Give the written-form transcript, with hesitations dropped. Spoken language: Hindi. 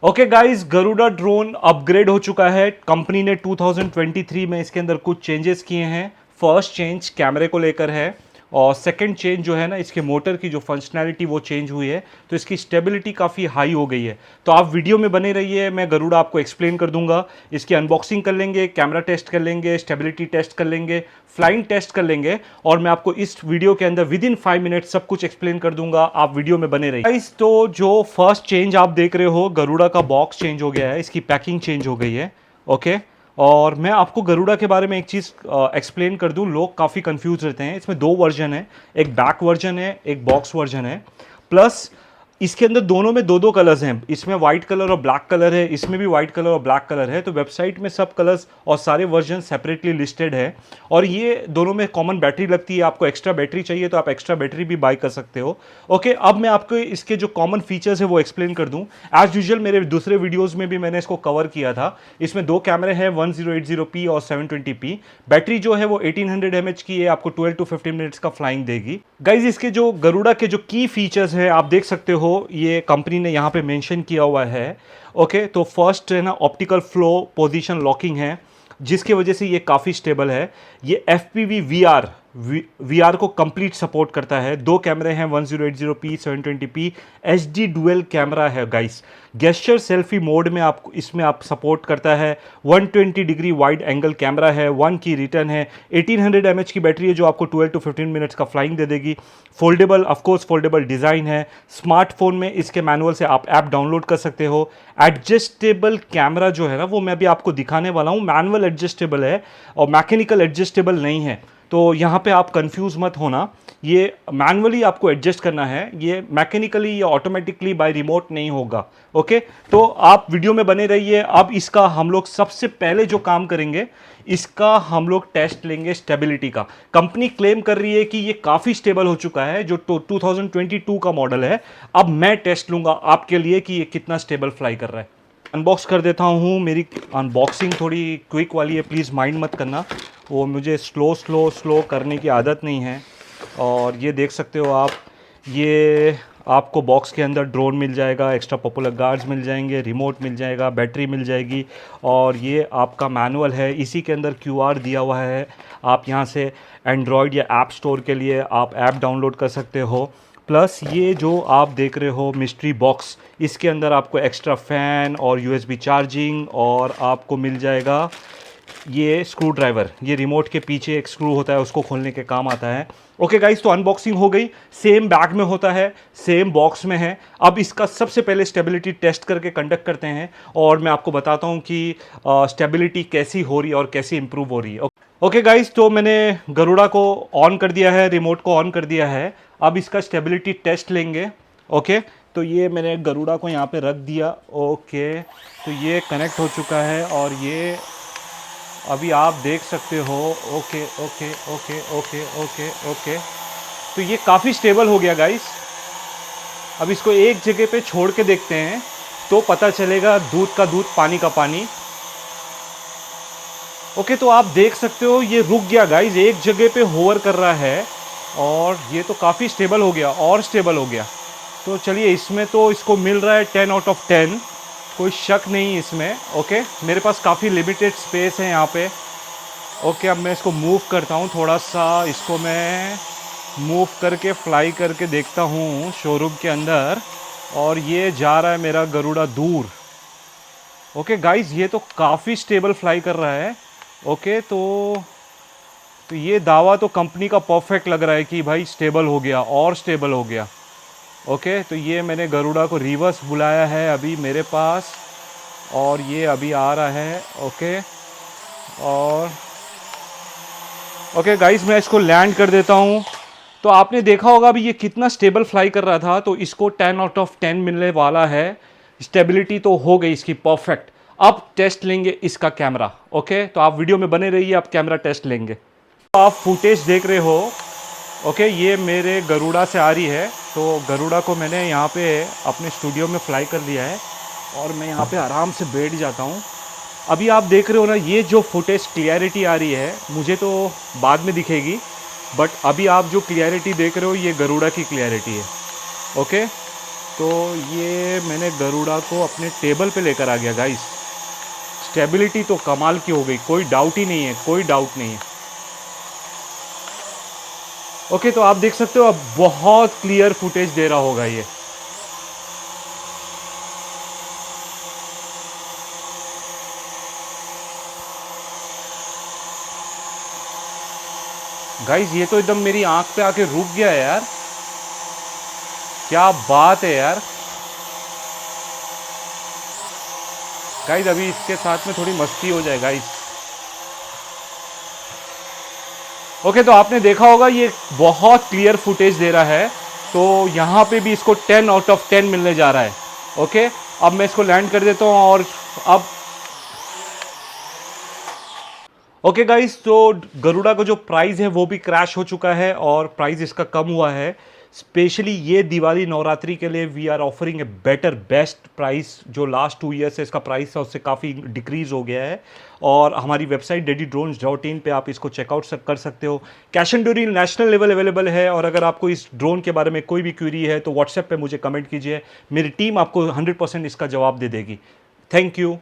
Okay guys, Garuda drone upgrade हो चुका है। कंपनी ने 2023 में इसके अंदर कुछ चेंजेस किए हैं। फर्स्ट चेंज कैमरे को लेकर है और सेकंड चेंज जो है ना, इसके मोटर की जो फंक्शनैलिटी वो चेंज हुई है, तो इसकी स्टेबिलिटी काफ़ी हाई हो गई है। तो आप वीडियो में बने रहिए, मैं गरुड़ा आपको एक्सप्लेन कर दूंगा। इसकी अनबॉक्सिंग कर लेंगे, कैमरा टेस्ट कर लेंगे, स्टेबिलिटी टेस्ट कर लेंगे, फ्लाइंग टेस्ट कर लेंगे और मैं आपको इस वीडियो के अंदर विद इन 5 मिनट सब कुछ एक्सप्लेन कर दूंगा। आप वीडियो में बने रहिए गाइस। तो जो फर्स्ट चेंज आप देख रहे हो, गरुड़ा का बॉक्स चेंज हो गया है, इसकी पैकिंग चेंज हो गई है। ओके, और मैं आपको गरुड़ा के बारे में एक चीज़ एक्सप्लेन कर दूं। लोग काफ़ी कंफ्यूज रहते हैं। इसमें दो वर्जन है, एक बैक वर्जन है, एक बॉक्स वर्जन है। प्लस इसके अंदर दोनों में दो दो कलर्स हैं। इसमें वाइट कलर और ब्लैक कलर है, इसमें भी वाइट कलर और ब्लैक कलर है। तो वेबसाइट में सब कलर्स और सारे वर्जन सेपरेटली लिस्टेड है। और ये दोनों में कॉमन बैटरी लगती है। आपको एक्स्ट्रा बैटरी चाहिए तो आप एक्स्ट्रा बैटरी भी बाय कर सकते हो। ओके, अब मैं आपको इसके जो कॉमन फीचर्स है वो एक्सप्लेन कर दूं। एज यूजुअल मेरे दूसरे वीडियोज़ में भी मैंने इसको कवर किया था। इसमें दो कैमरे हैं, 1080p और 720p। बैटरी जो है वो 1800 mAh की है, आपको 12 to 15 मिनट्स का फ्लाइंग देगी। गाइज, इसके जो गरुड़ा के जो की फीचर्स है आप देख सकते हो, ये कंपनी ने यहाँ पे मेंशन किया हुआ है। ओके, तो फर्स्ट है ना, ऑप्टिकल फ्लो पोजीशन लॉकिंग है, जिसकी वजह से ये काफ़ी स्टेबल है। ये FPV VR को कंप्लीट सपोर्ट करता है। दो कैमरे हैं, 1080p 720p HD dual camera है गाइस। गेस्चर सेल्फी मोड में आपको इसमें आप सपोर्ट करता है। 120 डिग्री वाइड एंगल कैमरा है, 1 की रिटर्न है। 1800 mAh की बैटरी है जो आपको 12 to 15 मिनट्स का फ्लाइंग दे देगी। फोल्डेबल, ऑफकोर्स फोल्डेबल डिज़ाइन है। स्मार्टफोन में इसके मैनुअल से आप ऐप डाउनलोड कर सकते हो। एडजस्टेबल कैमरा जो है ना, वो मैं अभी आपको दिखाने वाला हूँ। मैनुअल एडजस्टेबल है और मैकेनिकल एडजस्टेबल नहीं है। तो यहाँ पे आप कंफ्यूज मत होना, ये मैनुअली आपको एडजस्ट करना है, ये मैकेनिकली या ऑटोमेटिकली बाय रिमोट नहीं होगा। ओके, तो आप वीडियो में बने रहिए। अब इसका हम लोग सबसे पहले जो काम करेंगे, इसका हम लोग टेस्ट लेंगे स्टेबिलिटी का। कंपनी क्लेम कर रही है कि ये काफ़ी स्टेबल हो चुका है, जो 2022 का मॉडल है। अब मैं टेस्ट लूँगा आपके लिए कि ये कितना स्टेबल फ्लाई कर रहा है। अनबॉक्स कर देता हूँ। मेरी अनबॉक्सिंग थोड़ी क्विक वाली है, प्लीज़ माइंड मत करना। वो मुझे स्लो करने की आदत नहीं है। और ये देख सकते हो आप, ये आपको बॉक्स के अंदर ड्रोन मिल जाएगा, एक्स्ट्रा पॉपुलर गार्ड्स मिल जाएंगे, रिमोट मिल जाएगा, बैटरी मिल जाएगी और ये आपका मैनुअल है। इसी के अंदर QR दिया हुआ है। आप यहाँ से एंड्रॉयड या ऐप स्टोर के लिए आप ऐप डाउनलोड कर सकते हो। प्लस ये जो आप देख रहे हो मिस्ट्री बॉक्स, इसके अंदर आपको एक्स्ट्रा फ़ैन और USB चार्जिंग और आपको मिल जाएगा ये स्क्रू ड्राइवर। ये रिमोट के पीछे एक स्क्रू होता है, उसको खोलने के काम आता है। ओके गाइस, तो अनबॉक्सिंग हो गई। सेम बैग में होता है, सेम बॉक्स में है। अब इसका सबसे पहले स्टेबिलिटी टेस्ट करके कंडक्ट करते हैं और मैं आपको बताता हूँ कि स्टेबिलिटी कैसी हो रही है और कैसी इंप्रूव हो रही है। ओके गाइस, तो मैंने गरुड़ा को ऑन कर दिया है, रिमोट को ऑन कर दिया है। अब इसका स्टेबिलिटी टेस्ट लेंगे। ओके, तो ये मैंने गरुड़ा को यहाँ पे रख दिया। ओके, तो ये कनेक्ट हो चुका है और ये अभी आप देख सकते हो। Okay okay okay okay okay okay, तो ये काफ़ी स्टेबल हो गया गाइस। अब इसको एक जगह पे छोड़ के देखते हैं तो पता चलेगा, दूध का दूध पानी का पानी। ओके, तो आप देख सकते हो ये रुक गया गाइस, एक जगह पे होवर कर रहा है और ये तो काफ़ी स्टेबल हो गया और स्टेबल हो गया। तो चलिए, इसमें तो इसको मिल रहा है 10 out of 10, कोई शक नहीं इसमें। ओके, मेरे पास काफ़ी लिमिटेड स्पेस है यहाँ पे। ओके, अब मैं इसको मूव करता हूँ थोड़ा सा। इसको मैं मूव करके फ्लाई करके देखता हूँ शोरूम के अंदर और ये जा रहा है मेरा गरुड़ा दूर। ओके गाइस, ये तो काफ़ी स्टेबल फ्लाई कर रहा है। ओके, तो ये दावा तो कंपनी का परफेक्ट लग रहा है कि भाई स्टेबल हो गया और स्टेबल हो गया। ओके, तो ये मैंने गरुड़ा को रिवर्स बुलाया है अभी मेरे पास और ये अभी आ रहा है। ओके, और ओके गाइस, मैं इसको लैंड कर देता हूँ। तो आपने देखा होगा अभी ये कितना स्टेबल फ्लाई कर रहा था, तो इसको 10 out of 10 मिलने वाला है। स्टेबिलिटी तो हो गई इसकी परफेक्ट। अब टेस्ट लेंगे इसका कैमरा। ओके, तो आप वीडियो में बने रहिए, आप कैमरा टेस्ट लेंगे। तो आप फुटेज देख रहे हो। ओके, ये मेरे गरुड़ा से आ रही है। तो गरुड़ा को मैंने यहाँ पे अपने स्टूडियो में फ्लाई कर लिया है और मैं यहाँ पे आराम से बैठ जाता हूँ। अभी आप देख रहे हो ना, ये जो फुटेज क्लियरिटी आ रही है, मुझे तो बाद में दिखेगी, बट अभी आप जो क्लियरिटी देख रहे हो ये गरुड़ा की क्लियरिटी है। ओके, तो ये मैंने गरुड़ा को अपने टेबल पे लेकर आ गया गाइस। स्टेबिलिटी तो कमाल की हो गई, कोई डाउट ही नहीं है, कोई डाउट नहीं है। ओके, तो आप देख सकते हो अब बहुत क्लियर फुटेज दे रहा होगा ये। गाइस ये तो एकदम मेरी आंख पे आके रुक गया है यार, क्या बात है यार। गाइस अभी इसके साथ में थोड़ी मस्ती हो जाए गाइस। ओके, तो आपने देखा होगा ये बहुत क्लियर फुटेज दे रहा है, तो यहाँ पे भी इसको 10 आउट ऑफ 10 मिलने जा रहा है। ओके, अब मैं इसको लैंड कर देता हूँ और अब ओके गाइस, तो गरुड़ा का जो प्राइस है वो भी क्रैश हो चुका है और प्राइस इसका कम हुआ है। स्पेशली ये दिवाली नवरात्रि के लिए we are offering a better best price. जो लास्ट 2 ईयर से इसका प्राइस है उससे काफ़ी डिक्रीज हो गया है और हमारी वेबसाइट DaddyDrones.in पे आप इसको चेकआउट कर सकते हो। Cash and ड्यूरी national level available है और अगर आपको इस ड्रोन के बारे में कोई भी क्वेरी है तो व्हाट्सएप पे मुझे कमेंट कीजिए, मेरी टीम आपको 100% इसका जवाब दे देगी। Thank you.